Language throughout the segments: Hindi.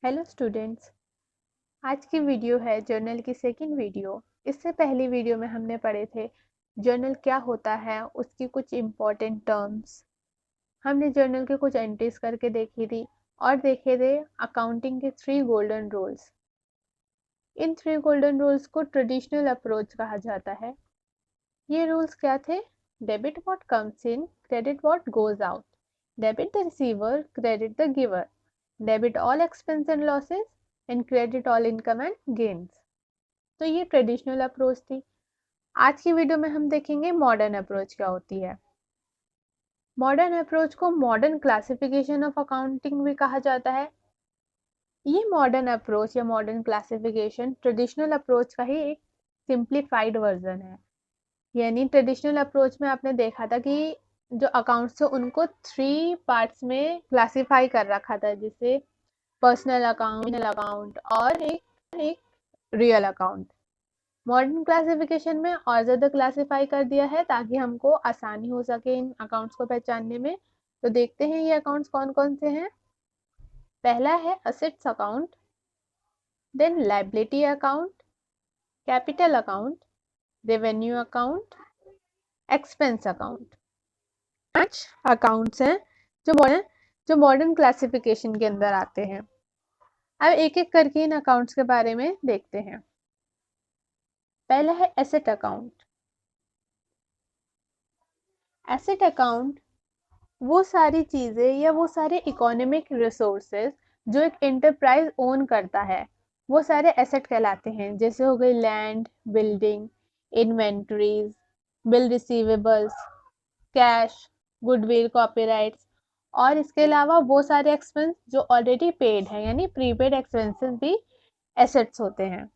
Hello students. आज की वीडियो है जर्नल की सेकंड वीडियो। इससे पहली वीडियो में हमने पढ़े थे जर्नल क्या होता है, उसकी कुछ इम्पोर्टेंट टर्म्स। हमने जर्नल के कुछ एंट्रीज करके देखी थी और देखे थे अकाउंटिंग के 3 गोल्डन रूल्स। इन 3 गोल्डन रूल्स को ट्रेडिशनल अप्रोच कहा जाता है। ये रूल्स क्या थे? Debit what comes in, credit what goes out, debit the receiver, credit the giver, debit all expense and losses and credit all income and gains. तो ये ट्रेडिशनल अप्रोच थी। आज की वीडियो में हम देखेंगे मॉडर्न अप्रोच क्या होती है। मॉडर्न अप्रोच को मॉडर्न क्लासिफिकेशन ऑफ अकाउंटिंग भी कहा जाता है। ये मॉडर्न अप्रोच या मॉडर्न क्लासिफिकेशन ट्रेडिशनल अप्रोच का ही एक सिंप्लीफाइड वर्जन है। यानी ट्रेडिशनल अप्रोच में आपने देखा था कि जो अकाउंट्स थे उनको 3 पार्ट्स में क्लासिफाई कर रखा था, जैसे पर्सनल अकाउंट और एक रियल अकाउंट। मॉडर्न क्लासिफिकेशन में और ज़्यादा क्लासिफाई कर दिया है ताकि हमको आसानी हो सके इन अकाउंट्स को पहचानने में। तो देखते हैं ये अकाउंट्स कौन कौन से हैं। पहला है assets account, then liability account, capital account, revenue account, expense account. 5 accounts हैं जो मॉडर्न क्लासिफिकेशन के अंदर आते हैं। अब एक एक करके इन अकाउंट्स के बारे में देखते हैं। पहला है एसेट अकाउंट। एसेट अकाउंट वो सारी चीज़ें या वो सारे इकोनॉमिक रिसोर्सेज जो एक एंटरप्राइज ओन करता है, वो सारे एसेट कहलाते हैं। जैसे हो गई land, building, inventories, bill receivables, cash, goodwill, copyrights और इसके अलावा वो सारे एक्सपेंस जो ऑलरेडी पेड है, यानी प्रीपेड एक्सपेंसेस भी एसेट्स होते हैं।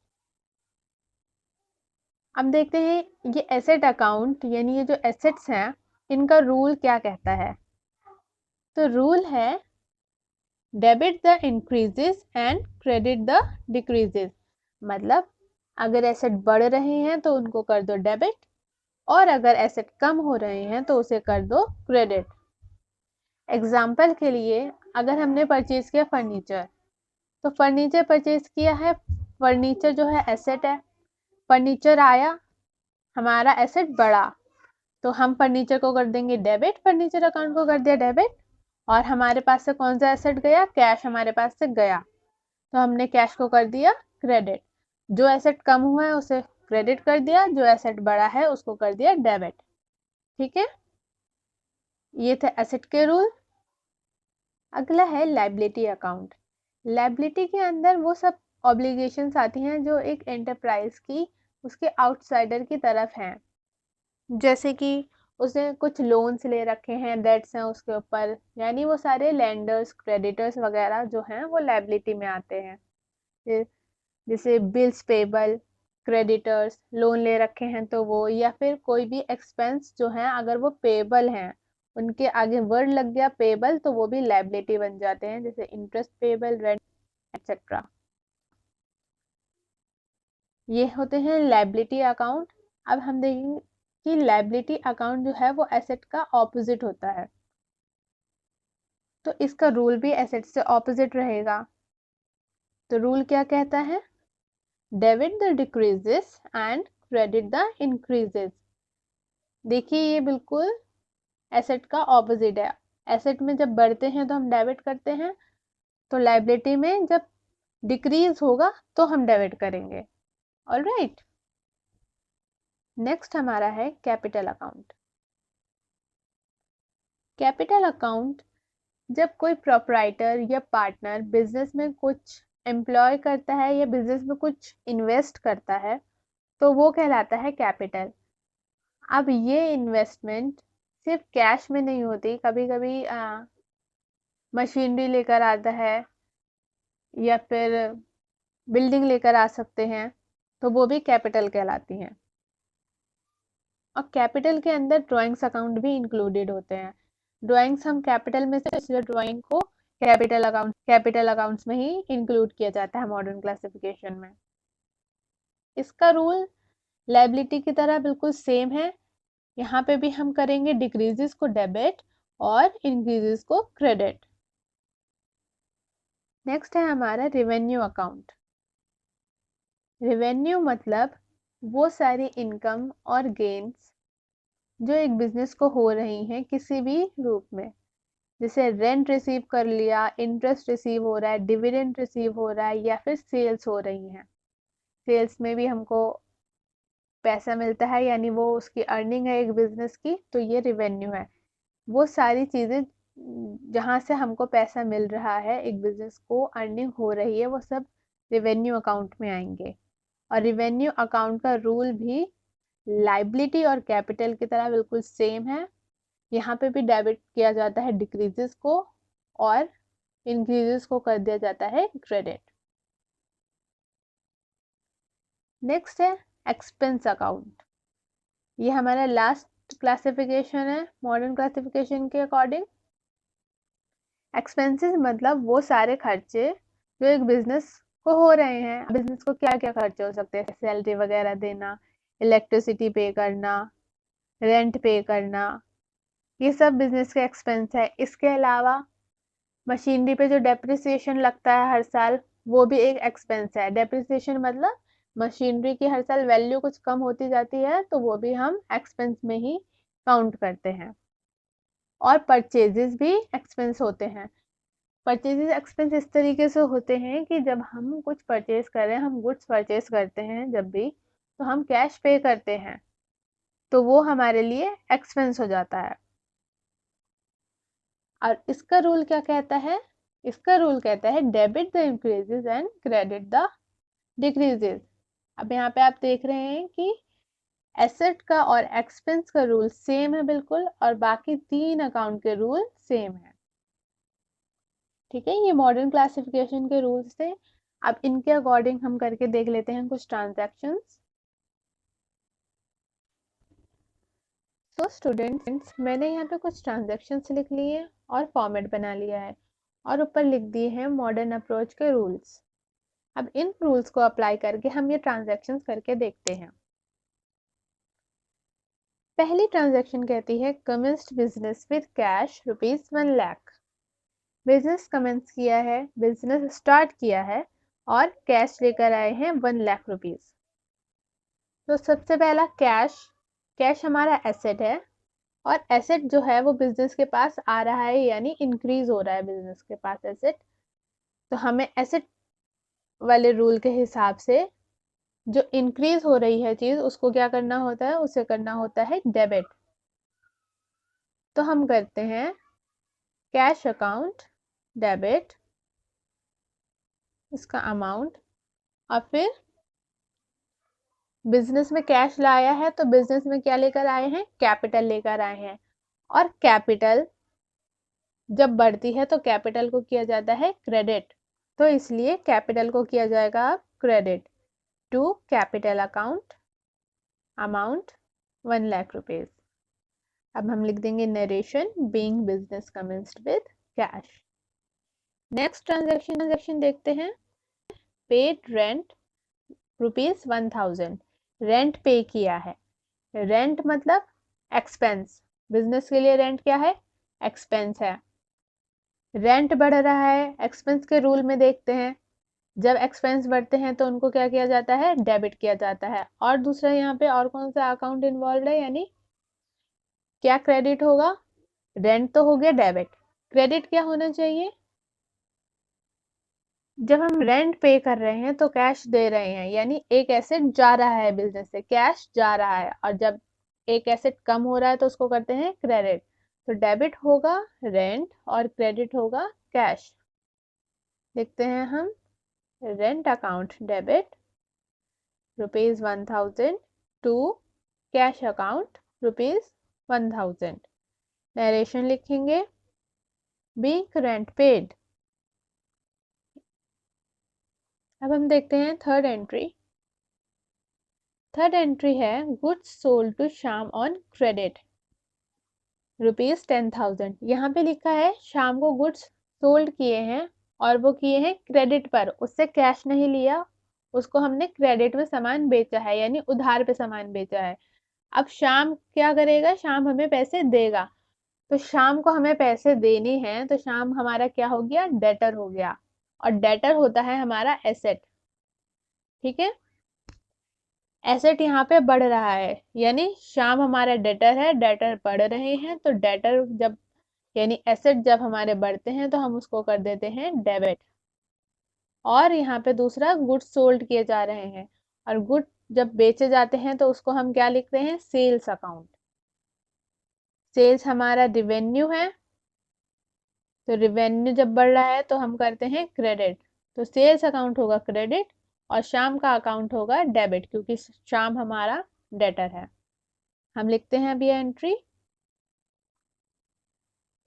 अब देखते हैं ये एसेट अकाउंट यानी ये जो एसेट्स हैं इनका रूल क्या कहता है। तो रूल है debit the increases and credit the decreases. मतलब अगर एसेट बढ़ रहे हैं तो उनको कर दो डेबिट, और अगर एसेट कम हो रहे हैं तो उसे कर दो क्रेडिट। एग्जाम्पल के लिए अगर हमने परचेज किया फर्नीचर, तो फर्नीचर परचेज किया है, फर्नीचर जो है एसेट है, फर्नीचर आया, हमारा एसेट बढ़ा, तो हम फर्नीचर को कर देंगे डेबिट, फर्नीचर अकाउंट को कर दिया डेबिट। और हमारे पास से कौन सा एसेट गया? कैश हमारे पास से गया, तो हमने कैश को कर दिया क्रेडिट। जो एसेट कम हुआ है उसे क्रेडिट कर दिया, जो एसेट बढ़ा है उसको कर दिया डेबिट। ठीक है, ये थे एसेट के रूल। अगला है लायबिलिटी अकाउंट। लायबिलिटी के अंदर वो सब ऑब्लिगेशंस आती हैं जो एक एंटरप्राइज की उसके आउटसाइडर की तरफ हैं। जैसे कि उसने कुछ लोन्स ले रखे हैं, डेट्स हैं उसके ऊपर, यानी वो सारे लेंडर्स, क्रेडिटर्स वगैरह जो हैं वो लायबिलिटी में आते हैं। जैसे बिल्स पेबल, क्रेडिटर्स, लोन ले रखे हैं तो वो, या फिर कोई भी एक्सपेंस जो है अगर वो पेबल हैं, उनके आगे वर्ड लग गया पेबल तो वो भी लायबिलिटी बन जाते हैं, जैसे इंटरेस्ट पेबल, रेंट एक्सेट्रा। ये होते हैं लायबिलिटी अकाउंट। अब हम देखेंगे कि लायबिलिटी अकाउंट जो है वो एसेट का ऑपोजिट होता है, तो इसका रूल भी एसेट से ऑपोजिट रहेगा। तो रूल क्या कहता है? Debit the decreases and credit the increases. देखिए ये बिल्कुल एसेट का ऑपोजिट है। एसेट में जब बढ़ते हैं तो हम डेबिट करते हैं, तो लायबिलिटी में जब डिक्रीज होगा तो हम डेबिट करेंगे। ऑलराइट, नेक्स्ट हमारा है कैपिटल अकाउंट। कैपिटल अकाउंट जब कोई प्रोप्राइटर या पार्टनर बिजनेस में कुछ एम्प्लॉय करता है या बिजनेस में कुछ इन्वेस्ट करता है तो वो कहलाता है कैपिटल। अब ये इन्वेस्टमेंट सिर्फ कैश में नहीं होती, कभी कभी मशीनरी लेकर आता है या फिर बिल्डिंग लेकर आ सकते हैं, तो वो भी कैपिटल कहलाती हैं। और कैपिटल के अंदर ड्राइंग्स अकाउंट भी इंक्लूडेड होते हैं। ड्राइंग्स हम कैपिटल में से, इसलिए ड्राइंग को कैपिटल अकाउंट्स में ही इंक्लूड किया जाता है मॉडर्न क्लासिफिकेशन में। इसका रूल लायबिलिटी की तरह बिल्कुल सेम है। यहाँ पे भी हम करेंगे डिक्रीजेस को डेबिट और इंक्रीजेस को क्रेडिट। नेक्स्ट है हमारा रेवेन्यू अकाउंट। रेवेन्यू मतलब वो सारी इनकम और गेन्स जो एक बिजनेस को हो रही हैं किसी भी रूप में, जैसे रेंट रिसीव कर लिया, इंटरेस्ट रिसीव हो रहा है, डिविडेंड रिसीव हो रहा है, या फिर सेल्स हो रही हैं। सेल्स में भी हमको पैसा मिलता है, यानी वो उसकी अर्निंग है एक बिजनेस की, तो ये रेवेन्यू है। वो सारी चीज़ें जहाँ से हमको पैसा मिल रहा है, एक बिजनेस को अर्निंग हो रही है, वो सब रेवेन्यू अकाउंट में आएंगे। और रेवेन्यू अकाउंट का रूल भी लाइबिलिटी और कैपिटल की तरह बिल्कुल सेम है। यहाँ पे भी डेबिट किया जाता है डिक्रीजेस को, और इंक्रीजेस को कर दिया जाता है क्रेडिट। नेक्स्ट है एक्सपेंस अकाउंट। ये हमारा लास्ट क्लासिफिकेशन है मॉडर्न क्लासिफिकेशन के अकॉर्डिंग। एक्सपेंसेस मतलब वो सारे खर्चे जो एक बिजनेस को हो रहे हैं। बिजनेस को क्या क्या खर्चे हो सकते हैं, सैलरी वगैरह देना, इलेक्ट्रिसिटी पे करना, रेंट पे करना, ये सब बिजनेस का एक्सपेंस है। इसके अलावा मशीनरी पे जो डेप्रिसिएशन लगता है हर साल, वो भी एक एक्सपेंस है। डेप्रिसिएशन मतलब मशीनरी की हर साल वैल्यू कुछ कम होती जाती है, तो वो भी हम एक्सपेंस में ही काउंट करते हैं। और परचेजेस भी एक्सपेंस होते हैं। परचेजेस एक्सपेंस इस तरीके से होते हैं कि जब हम कुछ परचेज कर रहे हैं, हम गुड्स परचेज करते हैं जब भी, तो हम कैश पे करते हैं, तो वो हमारे लिए एक्सपेंस हो जाता है। और इसका रूल क्या कहता है? इसका रूल कहता है debit the increases and credit the decreases. अब यहाँ पे आप देख रहे हैं कि एसेट का और एक्सपेंस का रूल सेम है बिल्कुल, और बाकी 3 अकाउंट के रूल सेम है। ठीक है, ये मॉडर्न क्लासिफिकेशन के रूल्स थे। अब इनके अकॉर्डिंग हम करके देख लेते हैं कुछ ट्रांजैक्शंस। तो स्टूडेंट्स, मैंने यहाँ पे कुछ ट्रांजैक्शंस लिख लिए और फॉर्मेट बना लिया है, और ऊपर लिख दिए हैं मॉडर्न अप्रोच के रूल्स। अब इन रूल्स को अप्लाई करके हम ये ट्रांजैक्शंस करके देखते हैं। पहली ट्रांजैक्शन कहती है commenced business with cash ₹1 lakh. Business commence किया है, बिजनेस स्टार्ट किया है, और कैश लेकर आए हैं ₹1 लाख। तो सबसे पहला कैश। कैश हमारा एसेट है, और एसेट जो है वो बिजनेस के पास आ रहा है, यानी इंक्रीज हो रहा है बिजनेस के पास एसेट। तो हमें एसेट वाले रूल के हिसाब से जो इंक्रीज हो रही है चीज, उसको क्या करना होता है? उसे करना होता है डेबिट। तो हम करते हैं कैश अकाउंट डेबिट, इसका अमाउंट। और फिर बिजनेस में कैश लाया है, तो बिजनेस में क्या लेकर आए हैं? कैपिटल लेकर आए हैं। और कैपिटल जब बढ़ती है तो कैपिटल को किया जाता है क्रेडिट, तो इसलिए कैपिटल को किया जाएगा credit to capital account, amount ₹1 lakh. अब हम लिख देंगे narration being business commenced with cash. Next transaction देखते हैं। Paid rent ₹1000। रेंट पे किया है। रेंट मतलब एक्सपेंस। बिजनेस के लिए रेंट क्या है? एक्सपेंस है। रेंट बढ़ रहा है, एक्सपेंस के रूल में देखते हैं, जब एक्सपेंस बढ़ते हैं तो उनको क्या किया जाता है? डेबिट किया जाता है। और दूसरा यहाँ पे और कौन सा अकाउंट इन्वॉल्व है, यानी क्या क्रेडिट होगा? रेंट तो हो गया डेबिट, क्रेडिट क्या होना चाहिए? जब हम रेंट पे कर रहे हैं तो कैश दे रहे हैं, यानी एक एसेट जा रहा है बिजनेस से, कैश जा रहा है। और जब एक एसेट कम हो रहा है तो उसको करते हैं क्रेडिट। तो डेबिट होगा रेंट और क्रेडिट होगा कैश। लिखते हैं हम rent account debit ₹1000 to cash account ₹1000। Narration लिखेंगे बीइंग रेंट पेड। अब हम देखते हैं थर्ड एंट्री। थर्ड एंट्री है goods sold to Shyam on credit ₹10,000। यहाँ पे लिखा है श्याम को गुड्स सोल्ड किए हैं, और वो किए हैं क्रेडिट पर, उससे कैश नहीं लिया, उसको हमने क्रेडिट में सामान बेचा है, यानी उधार पे सामान बेचा है। अब श्याम क्या करेगा? श्याम हमें पैसे देगा। तो शाम को हमें पैसे देने हैं, तो शाम हमारा क्या हो गया? डेटर हो गया। और डेटर होता है हमारा एसेट। ठीक है, एसेट यहाँ पे बढ़ रहा है, यानी श्याम हमारा डेटर है, डेटर बढ़ रहे हैं, तो डेटर जब यानी एसेट जब हमारे बढ़ते हैं तो हम उसको कर देते हैं डेबिट। और यहाँ पे दूसरा गुड्स सोल्ड किए जा रहे हैं, और गुड जब बेचे जाते हैं तो उसको हम क्या लिखते हैं, सेल्स अकाउंट। सेल्स हमारा रिवेन्यू है, तो रिवेन्यू जब बढ़ रहा है तो हम करते हैं क्रेडिट, तो सेल्स अकाउंट होगा क्रेडिट और शाम का अकाउंट होगा डेबिट, क्योंकि शाम हमारा डेटर है। हम लिखते हैं अभी entry,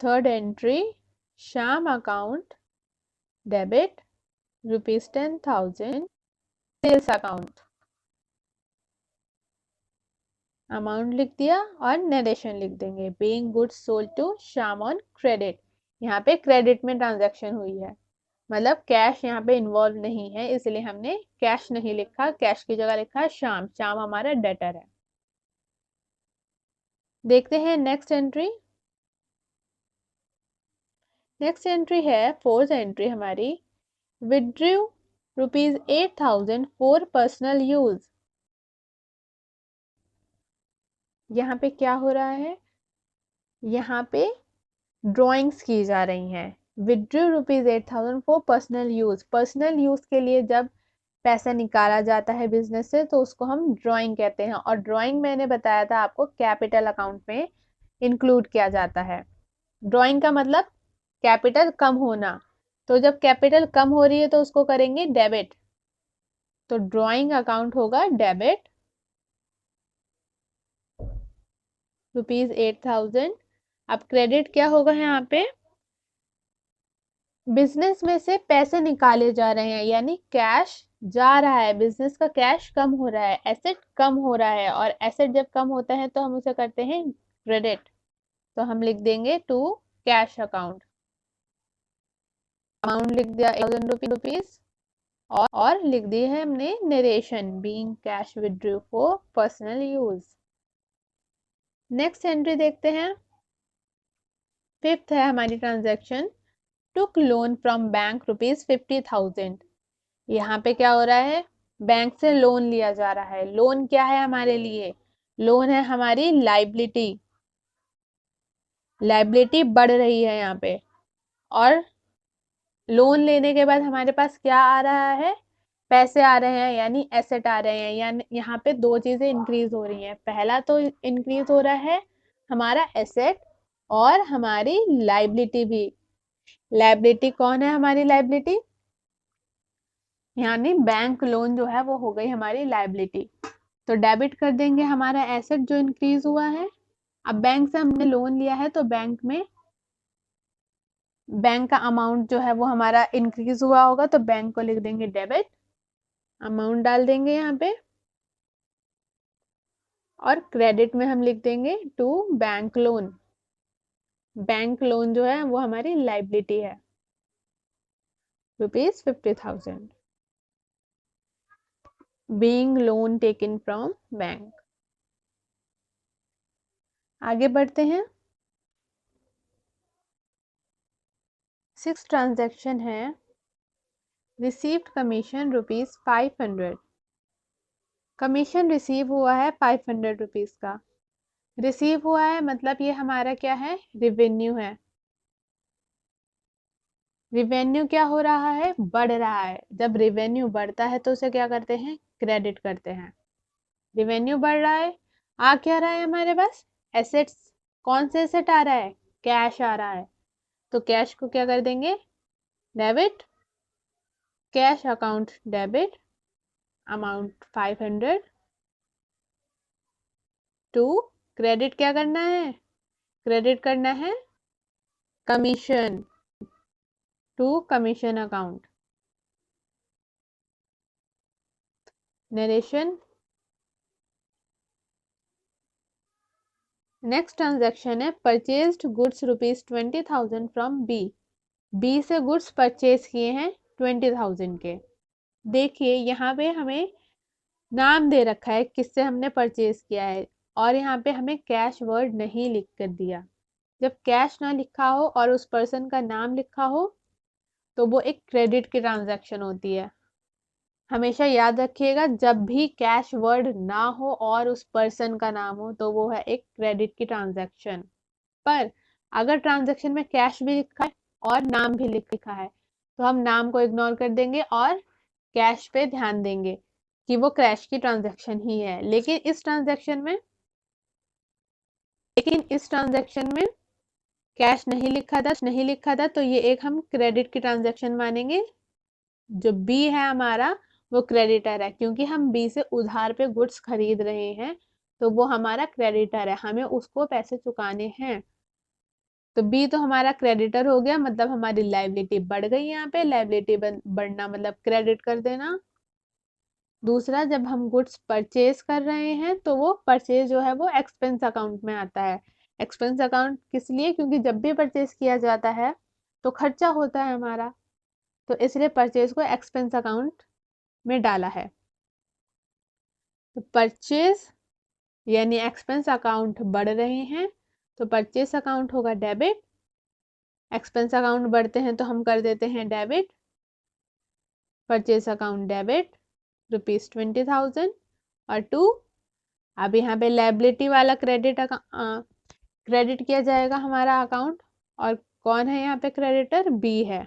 third entry, Shyam account debit ₹10,000, sales account amount लिख दिया और नरेशन लिख देंगे, being goods sold to Shyam on credit. यहाँ पे क्रेडिट में ट्रांजैक्शन हुई है, मतलब कैश यहाँ पे इन्वॉल्व नहीं है, इसलिए हमने कैश नहीं लिखा, कैश की जगह लिखा है शाम। शाम हमारा डेटर है। देखते हैं नेक्स्ट एंट्री। नेक्स्ट एंट्री है फोर्थ एंट्री हमारी, विड्रू ₹8,000 फॉर पर्सनल यूज। यहाँ पे क्या हो रहा है, यहाँ पे ड्राइंग्स की जा रही हैं। Withdrew ₹8,000 for personal use, personal use के लिए जब पैसा निकाला जाता है बिजनेस से तो उसको हम ड्राइंग कहते हैं, और ड्राइंग मैंने बताया था आपको कैपिटल अकाउंट में इंक्लूड किया जाता है। ड्राइंग का मतलब कैपिटल कम होना, तो जब कैपिटल कम हो रही है तो उसको करेंगे डेबिट, तो ड्राइंग अकाउंट होगा डेबिट ₹8,000। अब क्रेडिट क्या होगा, यहाँ पे बिजनेस में से पैसे निकाले जा रहे हैं, यानी कैश जा रहा है, बिजनेस का कैश कम हो रहा है, एसेट कम हो रहा है, और एसेट जब कम होता है तो हम उसे करते हैं क्रेडिट, तो हम लिख देंगे टू कैश अकाउंट। अमाउंट लिख दिया ₹1,000 और लिख दी है हमने narration, being cash withdrew for personal use. Next entry देखते हैं, फिफ्थ है हमारी transaction, took loan from bank ₹50,000। यहाँ पे क्या हो रहा है, बैंक से लोन लिया जा रहा है। लोन क्या है हमारे लिए, लोन है हमारी लाइबिलिटी, लाइबिलिटी बढ़ रही है यहाँ पे, और लोन लेने के बाद हमारे पास क्या आ रहा है, पैसे आ रहे हैं, यानी एसेट आ रहे हैं, यानी यहाँ पे दो चीजें इंक्रीज हो रही हैं। पहला तो इंक्रीज हो रहा है हमारा एसेट, और हमारी लाइबिलिटी भी। लाइबिलिटी कौन है हमारी लाइबिलिटी, यानी बैंक लोन जो है वो हो गई हमारी लाइबिलिटी, तो डेबिट कर देंगे हमारा एसेट जो इंक्रीज हुआ है। अब बैंक से हमने लोन लिया है तो बैंक में बैंक का अमाउंट जो है वो हमारा इंक्रीज हुआ होगा, तो बैंक को लिख देंगे डेबिट, अमाउंट डाल देंगे यहाँ पे, और क्रेडिट में हम लिख देंगे to bank loan. Bank loan जो है वो हमारी लाइबिलिटी है, ₹50,000, being loan taken from bank. आगे बढ़ते हैं, सिक्स ट्रांजैक्शन है, रिसीव्ड कमीशन ₹500। कमीशन रिसीव हुआ है ₹500 का, रिसीव हुआ है मतलब ये हमारा क्या है, रिवेन्यू है। रिवेन्यू क्या हो रहा है, बढ़ रहा है। जब रिवेन्यू बढ़ता है तो उसे क्या करते हैं, क्रेडिट करते हैं। रिवेन्यू बढ़ रहा है, आ क्या रहा है हमारे पास, एसेट्स। कौन से एसेट आ रहा है, कैश आ रहा है, तो कैश को क्या कर देंगे, debit, cash account debit, amount 500 to credit, क्या करना है, क्रेडिट करना है commission, to commission account. Narration, next transaction है, purchased goods ₹20,000 from B. B से गुड्स परचेज किए हैं 20,000 के। देखिए यहाँ पे हमें नाम दे रखा है किससे हमने परचेज किया है, और यहाँ पे हमें कैश वर्ड नहीं लिख कर दिया। जब कैश ना लिखा हो और उस पर्सन का नाम लिखा हो तो वो एक क्रेडिट की ट्रांजैक्शन होती है। हमेशा याद रखिएगा, जब भी कैश वर्ड ना हो और उस पर्सन का नाम हो तो वो है एक क्रेडिट की ट्रांजैक्शन। पर अगर ट्रांजैक्शन में कैश भी लिखा है और नाम भी लिखा है तो हम नाम को इग्नोर कर देंगे और कैश पे ध्यान देंगे कि वो कैश की ट्रांजैक्शन ही है। लेकिन इस ट्रांजैक्शन में कैश नहीं लिखा था तो ये एक हम क्रेडिट की ट्रांजैक्शन मानेंगे। जो बी है हमारा वो क्रेडिटर है, क्योंकि हम बी से उधार पे गुड्स खरीद रहे हैं तो वो हमारा क्रेडिटर है, हमें उसको पैसे चुकाने हैं। तो बी तो हमारा क्रेडिटर हो गया, मतलब हमारी लाइबिलिटी बढ़ गई। यहाँ पे लाइबिलिटी बढ़ना मतलब क्रेडिट कर देना। दूसरा, जब हम गुड्स परचेज कर रहे हैं तो वो परचेज जो है वो एक्सपेंस अकाउंट में आता है। एक्सपेंस अकाउंट किस लिए? क्योंकि जब भी परचेज किया जाता है तो खर्चा होता है हमारा, तो इसलिए परचेज को एक्सपेंस अकाउंट में डाला है। तो परचेज यानी एक्सपेंस अकाउंट बढ़ रहे हैं तो परचेज अकाउंट होगा डेबिट। एक्सपेंस अकाउंट बढ़ते हैं तो हम कर देते हैं डेबिट। परचेज अकाउंट डेबिट ₹20,000 और 2। अब यहाँ पे लायबिलिटी वाला क्रेडिट किया जाएगा हमारा अकाउंट। और कौन है यहाँ पे क्रेडिटर? बी है,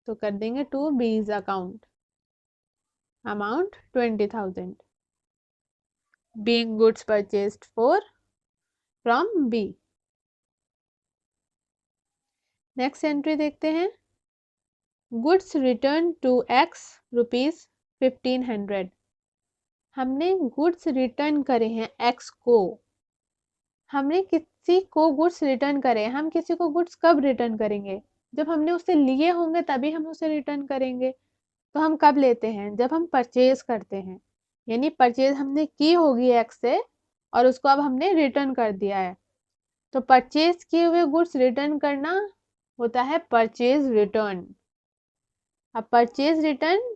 तो कर देंगे to B's account, amount 20,000 being goods purchased for from B। Next entry देखते हैं। Goods return to X ₹1500। हमने गुड्स रिटर्न करे हैं एक्स को। हमने किसी को गुड्स रिटर्न करे, हम किसी को गुड्स कब रिटर्न करेंगे? जब हमने उससे लिए होंगे तभी हम उसे रिटर्न करेंगे। तो हम कब लेते हैं? जब हम परचेज करते हैं, यानी परचेज हमने की होगी एक्स से और उसको अब हमने रिटर्न कर दिया है। तो परचेज किए हुए गुड्स रिटर्न करना होता है परचेज रिटर्न। अब परचेज रिटर्न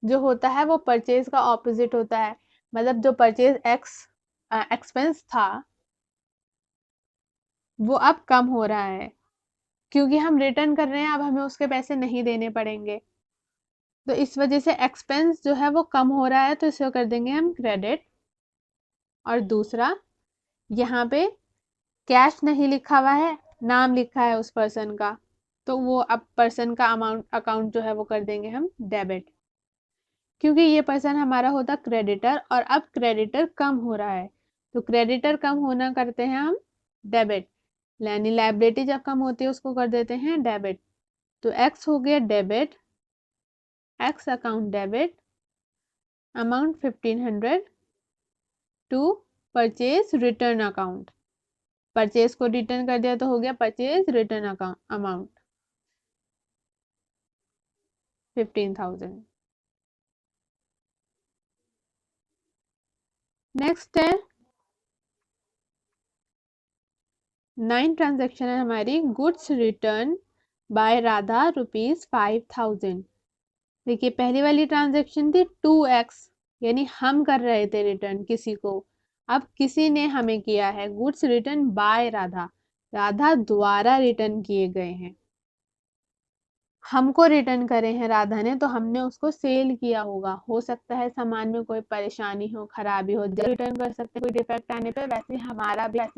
जो होता है वो परचेज का ऑपोजिट होता है। मतलब जो परचेज एक्सपेंस था वो अब कम हो रहा है, क्योंकि हम रिटर्न कर रहे हैं, अब हमें उसके पैसे नहीं देने पड़ेंगे। तो इस वजह से एक्सपेंस जो है वो कम हो रहा है, तो इसे कर देंगे हम क्रेडिट। और दूसरा, यहाँ पे कैश नहीं लिखा हुआ है, नाम लिखा है उस पर्सन का, तो वो अब पर्सन का अकाउंट जो है वो कर देंगे हम डेबिट, क्योंकि ये पर्सन हमारा होता क्रेडिटर और अब क्रेडिटर कम हो रहा है। तो क्रेडिटर कम होना करते हैं हम डेबिट, यानी लायबिलिटी जब कम होती है उसको कर देते हैं डेबिट। तो एक्स हो गया debit, X account debit, amount 1500 to purchase return account. Purchase को रिटर्न कर दिया तो हो गया purchase return account, amount 15,000। Next है 9 ट्रांजेक्शन है हमारी। Goods return by Radha ₹5,000। देखिए पहली वाली ट्रांजेक्शन थी 2x, यानी हम कर रहे थे रिटर्न किसी को। अब किसी ने हमें किया है goods return by Radha, Radha द्वारा रिटर्न किए गए हैं। हमको रिटर्न करे हैं राधा ने, तो हमने उसको सेल किया होगा। हो सकता है सामान में कोई परेशानी हो, खराबी हो, जब रिटर्न कर सकते हैं कोई डिफेक्ट आने पे, वैसे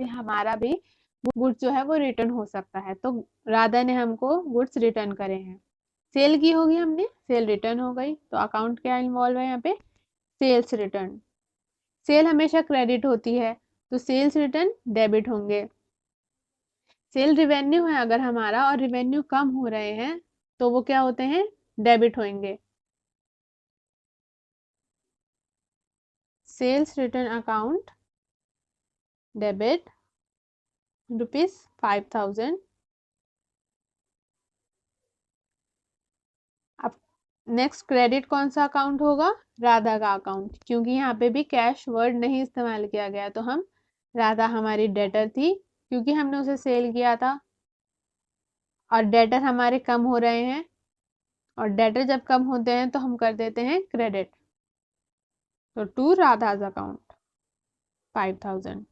हमारा भी गुड्स जो है वो रिटर्न हो सकता है। तो राधा ने हमको गुड्स रिटर्न करे हैं, सेल की होगी हमने, सेल रिटर्न हो गई। तो अकाउंट क्या इन्वॉल्व है यहाँ पे? Sales return. सेल हमेशा क्रेडिट होती है तो सेल्स रिटर्न डेबिट होंगे। सेल रिवेन्यू है अगर हमारा और रिवेन्यू कम हो रहे हैं तो वो क्या होते हैं? डेबिट होंगे। Sales return account debit ₹5,000। अब नेक्स्ट क्रेडिट कौन सा अकाउंट होगा? राधा का अकाउंट, क्योंकि यहाँ पे भी कैश वर्ड नहीं इस्तेमाल किया गया। तो हम, राधा हमारी डेटर थी क्योंकि हमने उसे सेल किया था और डेटर हमारे कम हो रहे हैं, और डेटर जब कम होते हैं तो हम कर देते हैं क्रेडिट। तो टू राधाज अकाउंट 5,000।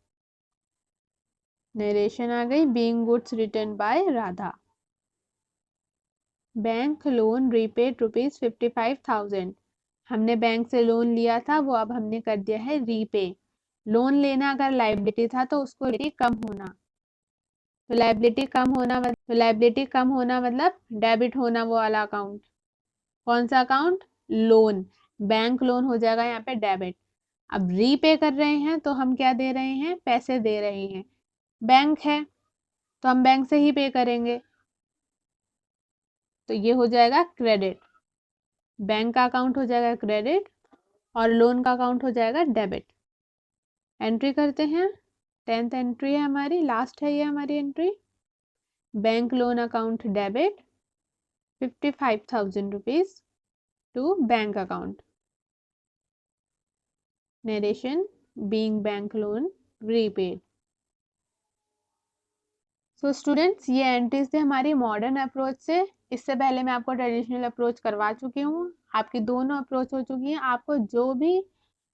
नरेशन आ गई, being goods return by Radha. Bank loan repaid ₹55,000। हमने बैंक से लोन लिया था, वो अब हमने कर दिया है रीपे। लोन लेना अगर लायबिलिटी था तो उसको कम होना, तो लायबिलिटी कम होना मतलब डेबिट होना वो वाला अकाउंट। कौन सा अकाउंट? लोन। बैंक लोन हो जाएगा यहाँ पे डेबिट। अब रीपे कर रहे हैं तो हम क्या दे रहे हैं? पैसे दे रहे हैं। बैंक है तो हम बैंक से ही पे करेंगे, तो ये हो जाएगा क्रेडिट। बैंक का अकाउंट हो जाएगा क्रेडिट और लोन का अकाउंट हो जाएगा डेबिट। एंट्री करते हैं। 10th एंट्री है हमारी, लास्ट है ये हमारी entry. Bank loan account debit ₹55,000 to bank account. Narration being bank loan repaid. So students, ये एंट्रीज थे हमारी मॉडर्न अप्रोच से। इससे पहले मैं आपको ट्रेडिशनल अप्रोच करवा चुकी हूँ। आपकी दोनों अप्रोच हो चुकी हैं। आपको जो भी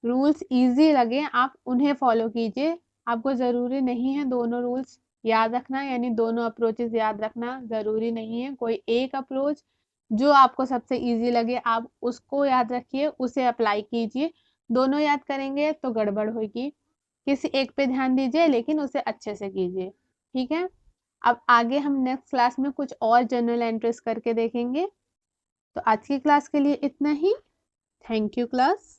रूल्स इजी लगे आप उन्हें फॉलो कीजिए। आपको ज़रूरी नहीं है दोनों रूल्स याद रखना, यानी दोनों अप्रोचेस याद रखना ज़रूरी नहीं है। कोई एक अप्रोच जो आपको सबसे इजी लगे आप उसको याद रखिए, उसे अप्लाई कीजिए। दोनों याद करेंगे तो गड़बड़ होगी। किसी एक पे ध्यान दीजिए लेकिन उसे अच्छे से कीजिए, ठीक है। अब आगे हम नेक्स्ट क्लास में कुछ और जर्नल एंट्रीज करके देखेंगे। तो आज की क्लास के लिए इतना ही। Thank you class.